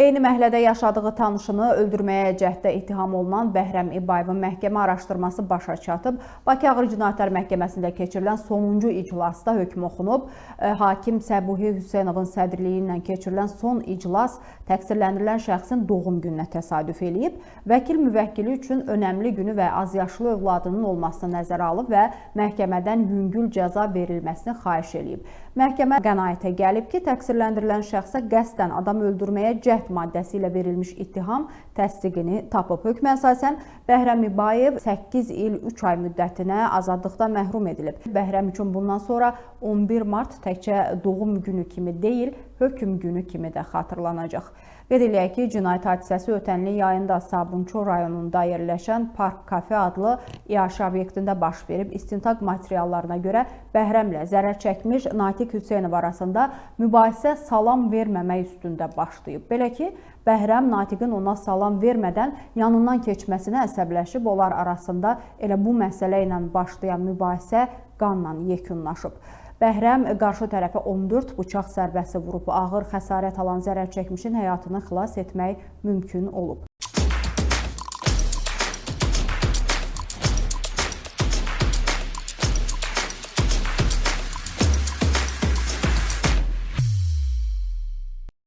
Eyni məhəllədə yaşadığı tanışını öldürməyə cəhddə ittiham olunan Bəhrəm İbayevin məhkəmə araşdırması başa çatıb. Bakı Ağır Cinayətlər Məhkəməsində keçirilən sonuncu iclasda hökm oxunub. Hakim Səbuhi Hüseynovun sədrliyi ilə keçirilən son iclas təqsirləndirilən şəxsin doğum gününə təsadüf eləyib. Vəkil müvəkkili üçün önəmli günü və azyaşlı övladının olmasını nəzərə alıb və məhkəmədən yüngül cəza verilməsini xahiş eləyib. Məhkəmə qənaətə gəlib ki, təqsirləndirilən şəxsə qəsdən adam öldürməyə cəhd maddəsi ilə verilmiş ittiham təsdiqini tapıb. Hökmə əsasən Bəhrəm İbayev 8 il 3 ay müddətinə azadlıqdan məhrum edilib. Bəhrəm üçün bundan sonra 11 mart təkcə doğum günü kimi deyil, hökm günü kimi də xatırlanacaq. Qeyd eləyək ki, cinayət hadisəsi ötən ilin yayında Sabunçu rayonunda yerləşən Park Kafe adlı iaşə obyektində baş verib. İstintaq materiallarına görə Bəhrəmlə zərər çəkmiş Natiq Hüseynov arasında mübahisə salam verməmək üstündə başlayıb. Belə ki, Bəhrəm Natiqin ona salam vermədən yanından keçməsinə əsəbləşib. Onlar arasında elə bu məsələ ilə başlayan mübahisə qanla yekunlaşıb. Bəhrəm qarşı tərəfə 14 bıçaq zərbəsi vurub. Ağır xəsarət alan zərər çəkmişin həyatını xilas etmək mümkün olub.